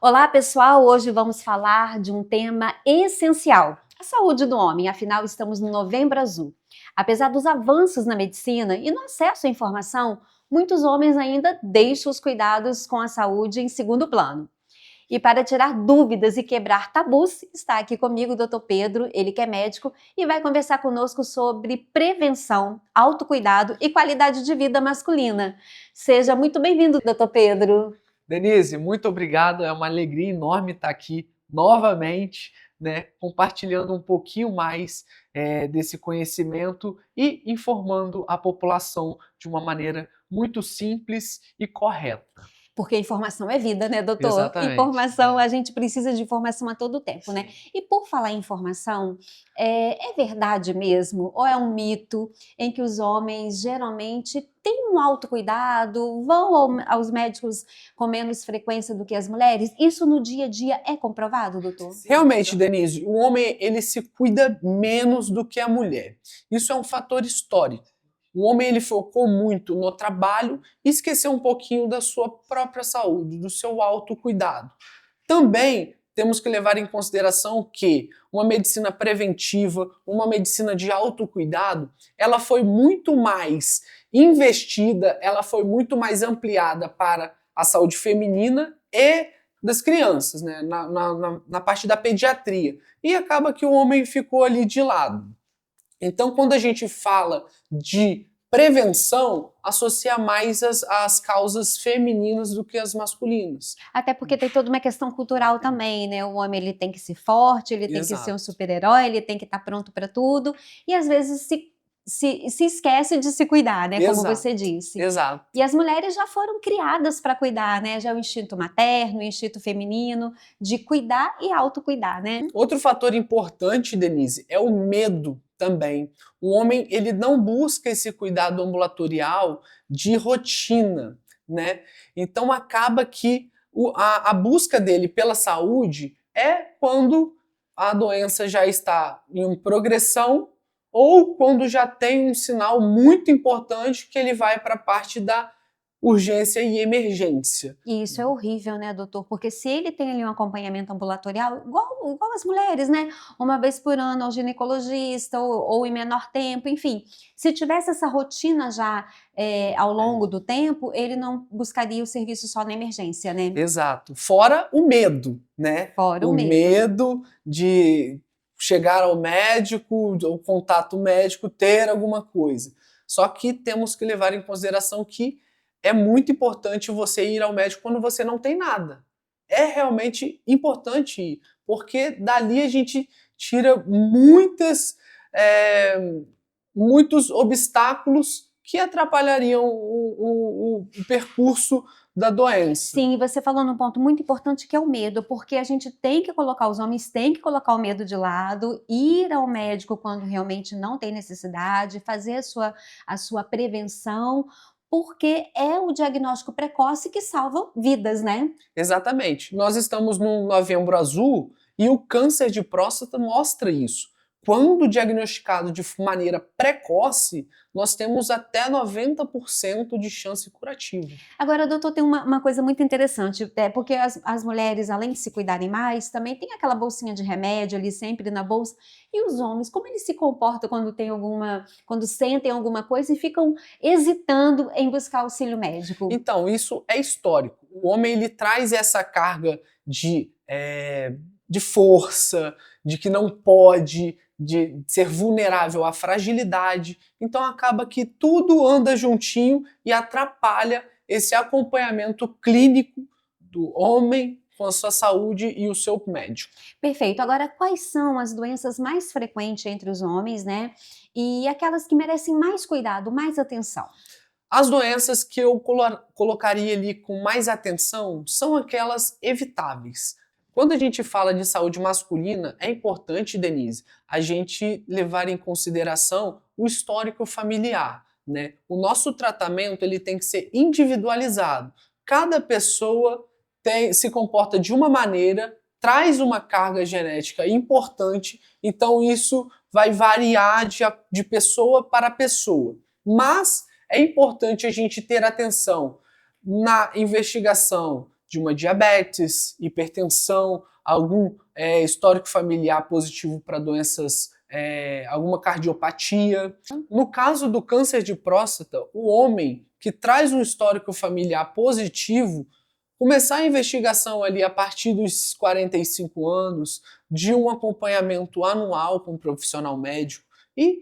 Olá, pessoal! Hoje vamos falar de um tema essencial: a saúde do homem. Afinal, estamos no Novembro Azul. Apesar dos avanços na medicina e no acesso à informação, muitos homens ainda deixam os cuidados com a saúde em segundo plano. E para tirar dúvidas e quebrar tabus, está aqui comigo o Dr. Pedro, ele que é médico, e vai conversar conosco sobre prevenção, autocuidado e qualidade de vida masculina. Seja muito bem-vindo, Dr. Pedro. Denise, muito obrigado. É uma alegria enorme estar aqui novamente, né, compartilhando um pouquinho mais desse conhecimento e informando a população de uma maneira muito simples e correta. Porque informação é vida, né, doutor? Exatamente. Informação, a gente precisa de informação a todo tempo, né? E por falar em informação, é verdade mesmo, ou é um mito em que os homens geralmente têm um autocuidado, vão aos médicos com menos frequência do que as mulheres? Isso no dia a dia é comprovado, doutor? Realmente, Denise, o homem ele se cuida menos do que a mulher. Isso é um fator histórico. O homem ele focou muito no trabalho e esqueceu um pouquinho da sua própria saúde, do seu autocuidado. Também temos que levar em consideração que uma medicina preventiva, uma medicina de autocuidado, ela foi muito mais investida, ela foi muito mais ampliada para a saúde feminina e das crianças, né? na parte da pediatria. E acaba que o homem ficou ali de lado. Então, quando a gente fala de prevenção, associa mais as causas femininas do que as masculinas. Até porque tem toda uma questão cultural também, né? O homem ele tem que ser forte, ele tem que ser um super-herói, ele tem que estar pronto para tudo, e às vezes se esquece de se cuidar, né? Como você disse. Exato. E as mulheres já foram criadas para cuidar, né? Já é o instinto materno, o instinto feminino, de cuidar e autocuidar, né? Outro fator importante, Denise, é o medo também. O homem ele não busca esse cuidado ambulatorial de rotina, né? Então acaba que a busca dele pela saúde é quando a doença já está em progressão ou quando já tem um sinal muito importante que ele vai para a parte da urgência e emergência. E isso é horrível, né, doutor? Porque se ele tem ali um acompanhamento ambulatorial, igual as mulheres, né? Uma vez por ano ao ginecologista, ou em menor tempo, enfim. Se tivesse essa rotina já ao longo do tempo, ele não buscaria o serviço só na emergência, né? Exato. Fora o medo, né? Fora o medo de chegar ao médico, o contato médico, ter alguma coisa. Só que temos que levar em consideração que é muito importante você ir ao médico quando você não tem nada. É realmente importante ir, porque dali a gente tira muitos obstáculos que atrapalhariam o percurso da doença. Sim, você falou num ponto muito importante que é o medo, porque a gente tem que colocar, os homens têm que colocar o medo de lado, ir ao médico quando realmente não tem necessidade, fazer a sua prevenção, porque é o diagnóstico precoce que salva vidas, né? Exatamente. Nós estamos no Novembro Azul e o câncer de próstata mostra isso. Quando diagnosticado de maneira precoce, nós temos até 90% de chance curativa. Agora, doutor, tem uma coisa muito interessante, porque as mulheres, além de se cuidarem mais, também tem aquela bolsinha de remédio ali sempre na bolsa. E os homens, como eles se comportam quando sentem alguma coisa e ficam hesitando em buscar auxílio médico? Então, isso é histórico. O homem ele traz essa carga de força, de que não pode, de ser vulnerável à fragilidade. Então acaba que tudo anda juntinho e atrapalha esse acompanhamento clínico do homem com a sua saúde e o seu médico. Perfeito. Agora, quais são as doenças mais frequentes entre os homens, né? E aquelas que merecem mais cuidado, mais atenção? As doenças que eu colocaria ali com mais atenção são aquelas evitáveis. Quando a gente fala de saúde masculina, é importante, Denise, a gente levar em consideração o histórico familiar, né? O nosso tratamento ele tem que ser individualizado. Cada pessoa se comporta de uma maneira, traz uma carga genética importante, então isso vai variar de pessoa para pessoa. Mas é importante a gente ter atenção na investigação de uma diabetes, hipertensão, algum histórico familiar positivo para doenças, alguma cardiopatia. No caso do câncer de próstata, o homem que traz um histórico familiar positivo, começar a investigação ali a partir dos 45 anos, de um acompanhamento anual com um profissional médico e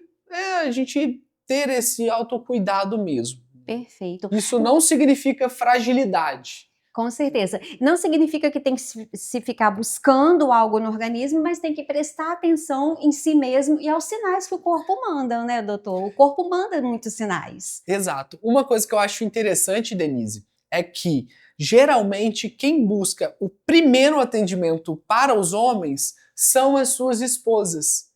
a gente ter esse autocuidado mesmo. Perfeito. Isso não significa fragilidade. Com certeza. Não significa que tem que se ficar buscando algo no organismo, mas tem que prestar atenção em si mesmo e aos sinais que o corpo manda, né, doutor? O corpo manda muitos sinais. Exato. Uma coisa que eu acho interessante, Denise, é que geralmente quem busca o primeiro atendimento para os homens são as suas esposas,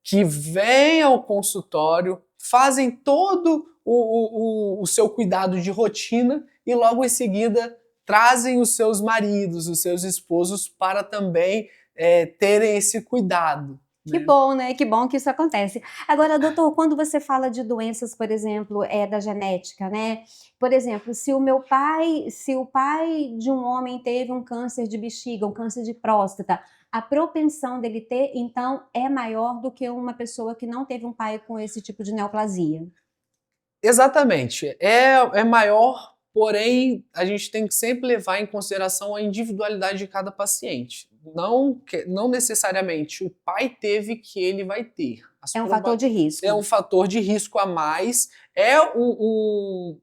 que vêm ao consultório, fazem todo o seu cuidado de rotina e logo em seguida trazem os seus maridos, os seus esposos para também terem esse cuidado. Que bom, né? Que bom que isso acontece. Agora, doutor, quando você fala de doenças, por exemplo, da genética, né? Por exemplo, se o pai de um homem teve um câncer de bexiga, um câncer de próstata, a propensão dele ter, então, é maior do que uma pessoa que não teve um pai com esse tipo de neoplasia. Exatamente. É maior, porém, a gente tem que sempre levar em consideração a individualidade de cada paciente. Não necessariamente o pai teve que ele vai ter. É um fator de risco. É um fator de risco a mais,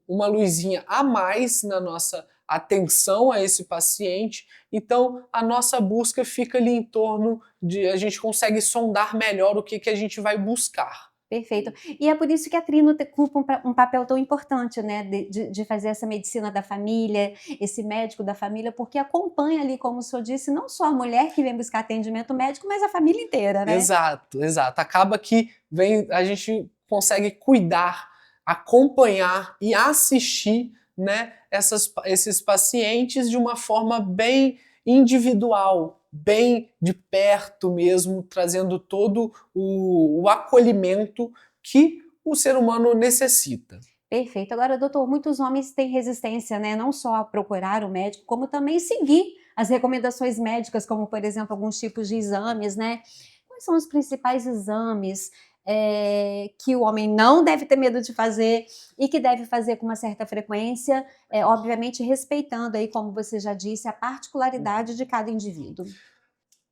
uma luzinha a mais na nossa atenção a esse paciente. Então, a nossa busca fica ali em torno de a gente consegue sondar melhor o que a gente vai buscar. Perfeito. E é por isso que a Trino cumpre um papel tão importante, né, de fazer essa medicina da família, esse médico da família, porque acompanha ali, como o senhor disse, não só a mulher que vem buscar atendimento médico, mas a família inteira, né? Exato, exato. Acaba que a gente consegue cuidar, acompanhar e assistir, né, esses pacientes de uma forma bem individual, bem de perto mesmo, trazendo todo o acolhimento que o ser humano necessita. Perfeito. Agora, doutor, muitos homens têm resistência, né, não só a procurar o médico, como também seguir as recomendações médicas, como, por exemplo, alguns tipos de exames, né? Quais são os principais exames que o homem não deve ter medo de fazer e que deve fazer com uma certa frequência, obviamente respeitando aí, como você já disse, a particularidade de cada indivíduo?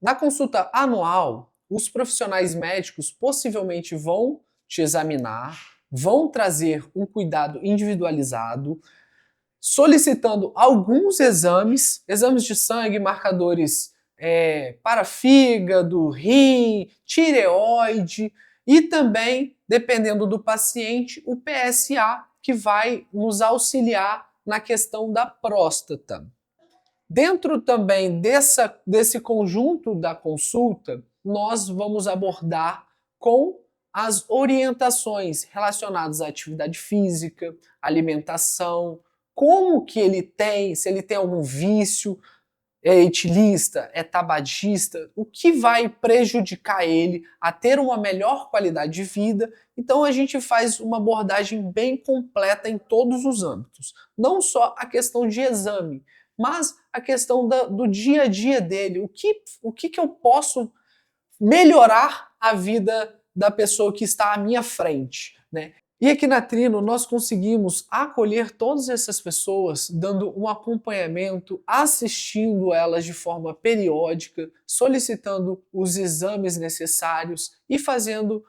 Na consulta anual, os profissionais médicos possivelmente vão te examinar, vão trazer um cuidado individualizado, solicitando alguns exames de sangue, marcadores para fígado, rim, tireoide e também, dependendo do paciente, o PSA, que vai nos auxiliar na questão da próstata. Dentro também desse conjunto da consulta, nós vamos abordar com as orientações relacionadas à atividade física, alimentação, como que ele tem, se ele tem algum vício, é etilista, é tabagista, o que vai prejudicar ele a ter uma melhor qualidade de vida. Então a gente faz uma abordagem bem completa em todos os âmbitos. Não só a questão de exame, mas a questão do dia a dia dele. O que eu posso melhorar a vida da pessoa que está à minha frente, né? E aqui na Trino nós conseguimos acolher todas essas pessoas, dando um acompanhamento, assistindo elas de forma periódica, solicitando os exames necessários e fazendo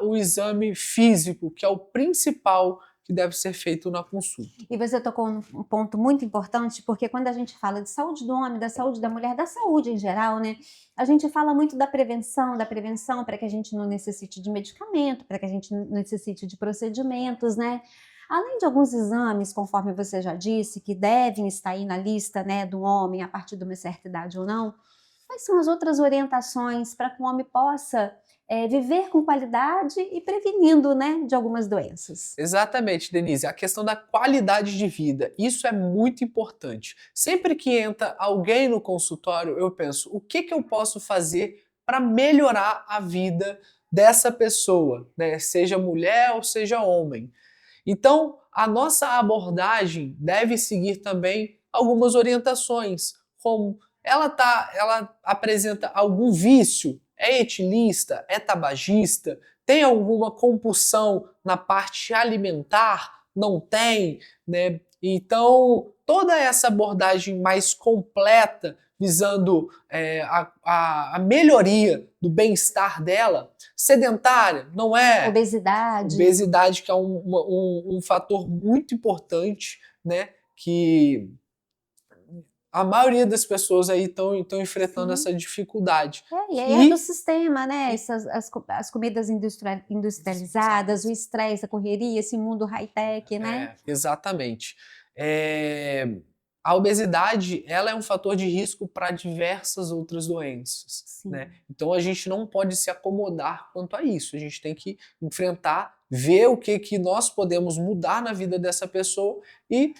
o exame físico, que é o principal que deve ser feito na consulta. E você tocou num ponto muito importante, porque quando a gente fala de saúde do homem, da saúde da mulher, da saúde em geral, né? A gente fala muito da prevenção para que a gente não necessite de medicamento, para que a gente não necessite de procedimentos, né? Além de alguns exames, conforme você já disse, que devem estar aí na lista, né, do homem a partir de uma certa idade ou não, quais são as outras orientações para que o homem possa viver com qualidade e prevenindo, né, de algumas doenças? Exatamente, Denise. A questão da qualidade de vida, isso é muito importante. Sempre que entra alguém no consultório, eu penso, o que eu posso fazer para melhorar a vida dessa pessoa, né? Seja mulher ou seja homem. Então, a nossa abordagem deve seguir também algumas orientações, como ela apresenta algum vício, é etilista, é tabagista, tem alguma compulsão na parte alimentar, não tem, né? Então, toda essa abordagem mais completa, visando a melhoria do bem-estar dela, sedentária, não é? Obesidade. Obesidade, que é um fator muito importante, né? Que a maioria das pessoas aí estão enfrentando essa dificuldade. E aí é do sistema, né? As comidas industrializadas, o estresse, a correria, esse mundo high-tech, né? Exatamente. A obesidade, ela é um fator de risco para diversas outras doenças, né? Então a gente não pode se acomodar quanto a isso. A gente tem que enfrentar, ver o que nós podemos mudar na vida dessa pessoa e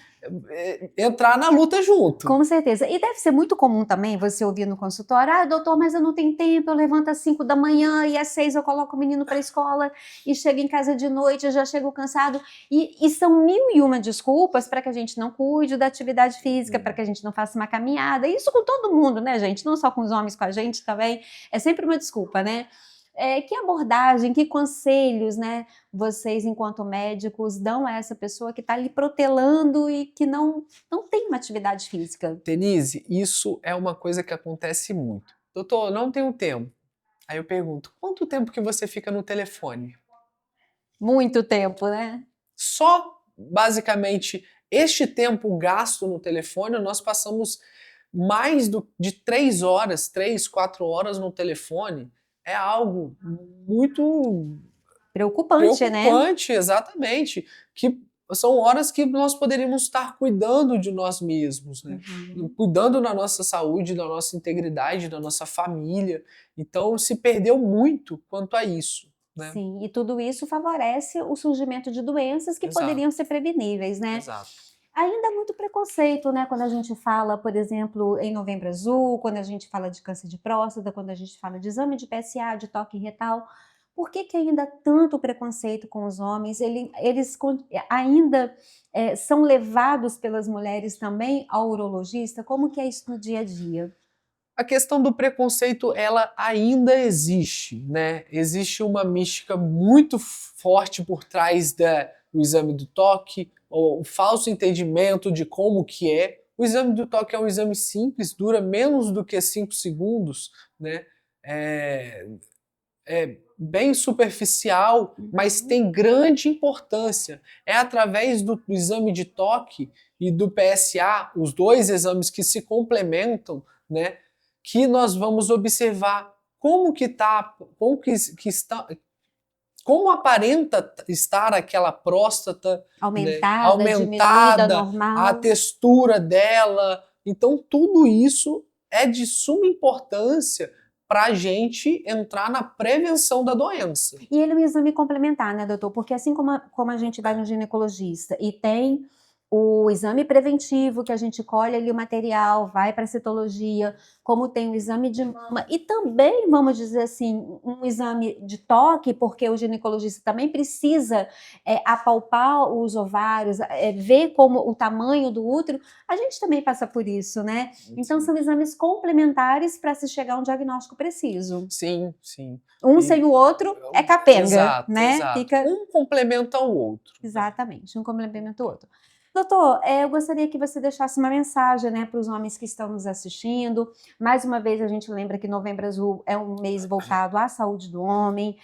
entrar na luta junto. Com certeza. E deve ser muito comum também você ouvir no consultório: doutor, mas eu não tenho tempo, eu levanto às 5 da manhã e às 6 eu coloco o menino para a escola e chego em casa de noite, eu já chego cansado. E são 1001 desculpas para que a gente não cuide da atividade física, para que a gente não faça uma caminhada. Isso com todo mundo, né, gente? Não só com os homens, com a gente também. É sempre uma desculpa, né? Que abordagem, que conselhos, né, vocês, enquanto médicos, dão a essa pessoa que está ali protelando e que não tem uma atividade física? Denise, isso é uma coisa que acontece muito. Doutor, não tenho tempo. Aí eu pergunto, quanto tempo que você fica no telefone? Muito tempo, né? Só, basicamente, este tempo gasto no telefone, nós passamos mais de 3 horas, 3, 4 horas no telefone. É algo muito preocupante, né? Preocupante, exatamente. Que são horas que nós poderíamos estar cuidando de nós mesmos, né? Cuidando da nossa saúde, da nossa integridade, da nossa família. Então se perdeu muito quanto a isso, né? Sim, e tudo isso favorece o surgimento de doenças que poderiam ser preveníveis, né? Exato. Ainda há muito preconceito, né? Quando a gente fala, por exemplo, em Novembro Azul, quando a gente fala de câncer de próstata, quando a gente fala de exame de PSA, de toque retal. Por que ainda há tanto preconceito com os homens? Eles ainda são levados pelas mulheres também ao urologista? Como que é isso no dia a dia? A questão do preconceito, ela ainda existe, né? Existe uma mística muito forte por trás do exame do toque, o falso entendimento de como que é. O exame do toque é um exame simples, dura menos do que 5 segundos, né? É bem superficial, mas tem grande importância. É através do exame de toque e do PSA, os dois exames que se complementam, né, que nós vamos observar como aparenta estar aquela próstata aumentada, diminuída, normal, a textura dela. Então tudo isso é de suma importância para a gente entrar na prevenção da doença. E ele é um exame complementar, né, doutor? Porque assim como a gente vai no ginecologista e tem o exame preventivo, que a gente colhe ali o material, vai para a citologia, como tem o exame de mama e também, vamos dizer assim, um exame de toque, porque o ginecologista também precisa apalpar os ovários, ver como o tamanho do útero, a gente também passa por isso, né? Então são exames complementares para se chegar a um diagnóstico preciso. Sim, sim. Sem o outro é capenga, exato, né? Exato. Um complementa o outro. Exatamente, um complementa o outro. Doutor, eu gostaria que você deixasse uma mensagem, né, para os homens que estão nos assistindo. Mais uma vez, a gente lembra que Novembro Azul é um mês voltado à saúde do homem.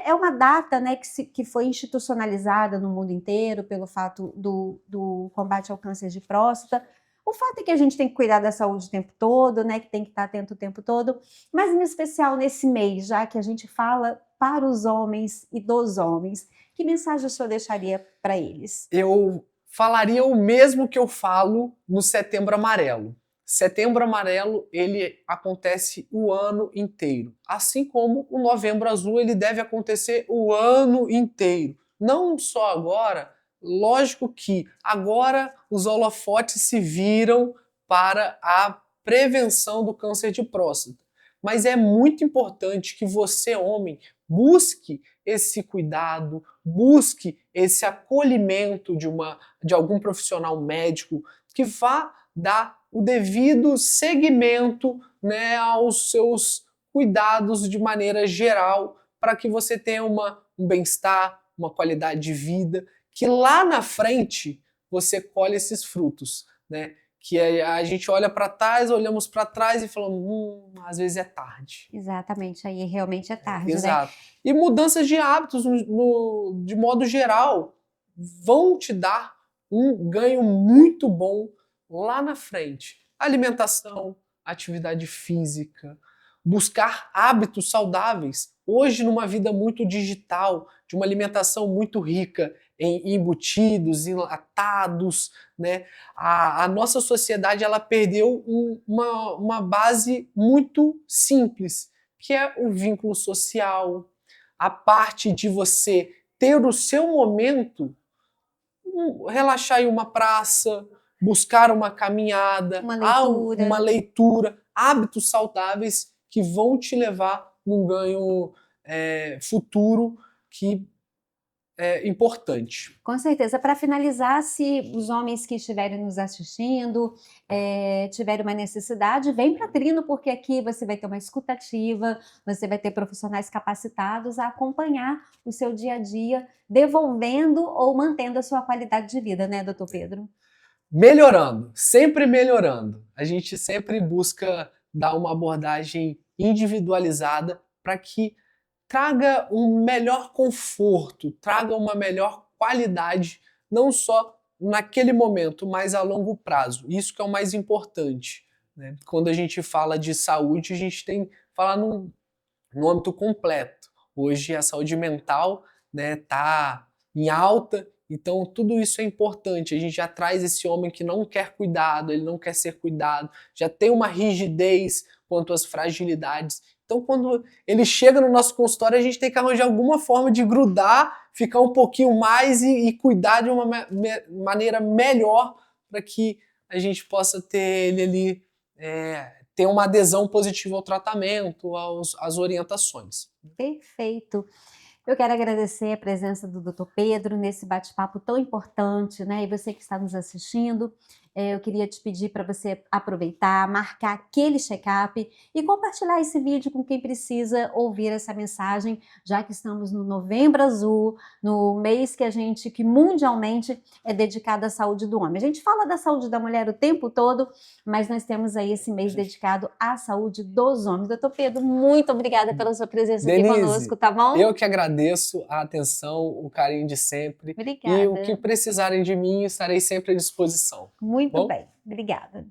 É uma data, né, que foi institucionalizada no mundo inteiro pelo fato do combate ao câncer de próstata. O fato é que a gente tem que cuidar da saúde o tempo todo, né, que tem que estar atento o tempo todo, mas em especial nesse mês, já que a gente fala para os homens e dos homens, que mensagem o senhor deixaria para eles? Eu falaria o mesmo que eu falo no Setembro Amarelo. Setembro Amarelo, ele acontece o ano inteiro. Assim como o Novembro Azul, ele deve acontecer o ano inteiro. Não só agora, lógico que agora os holofotes se viram para a prevenção do câncer de próstata. Mas é muito importante que você, homem, busque esse cuidado, busque esse acolhimento de algum profissional médico que vá dar o devido seguimento, né, aos seus cuidados de maneira geral, para que você tenha um bem-estar, uma qualidade de vida, que lá na frente você colhe esses frutos, né? Que a gente olha para trás, olhamos para trás e falamos, às vezes é tarde. Exatamente, aí realmente é tarde, né? Exato. E mudanças de hábitos, de modo geral, vão te dar um ganho muito bom lá na frente. Alimentação, atividade física, buscar hábitos saudáveis. Hoje, numa vida muito digital, de uma alimentação muito rica em embutidos, enlatados, né? A nossa sociedade ela perdeu uma base muito simples, que é o vínculo social, a parte de você ter o seu momento, relaxar em uma praça, buscar uma caminhada, uma leitura, hábitos saudáveis que vão te levar num ganho futuro que é importante. Com certeza. Para finalizar, se os homens que estiverem nos assistindo tiverem uma necessidade, vem para Trino, porque aqui você vai ter uma escutativa, você vai ter profissionais capacitados a acompanhar o seu dia a dia, devolvendo ou mantendo a sua qualidade de vida, né, doutor Pedro? Melhorando, sempre melhorando. A gente sempre busca dar uma abordagem individualizada para que traga um melhor conforto, traga uma melhor qualidade, não só naquele momento, mas a longo prazo. Isso que é o mais importante, né? Quando a gente fala de saúde, a gente tem que falar no âmbito completo. Hoje a saúde mental, né, tá em alta, então tudo isso é importante. A gente já traz esse homem que não quer cuidado, ele não quer ser cuidado, já tem uma rigidez quanto às fragilidades. Então, quando ele chega no nosso consultório, a gente tem que arranjar alguma forma de grudar, ficar um pouquinho mais e cuidar de uma maneira melhor para que a gente possa ter ele ali, ter uma adesão positiva ao tratamento, às orientações. Perfeito. Eu quero agradecer a presença do Dr. Pedro nesse bate-papo tão importante, né? E você que está nos assistindo, eu queria te pedir para você aproveitar, marcar aquele check-up e compartilhar esse vídeo com quem precisa ouvir essa mensagem, já que estamos no Novembro Azul, no mês que mundialmente é dedicado à saúde do homem. A gente fala da saúde da mulher o tempo todo, mas nós temos aí esse mês dedicado à saúde dos homens. Doutor Pedro, muito obrigada pela sua presença Denise, aqui conosco, tá bom? Eu que agradeço a atenção, o carinho de sempre. Obrigada. E o que precisarem de mim, estarei sempre à disposição. Muito bem, obrigada.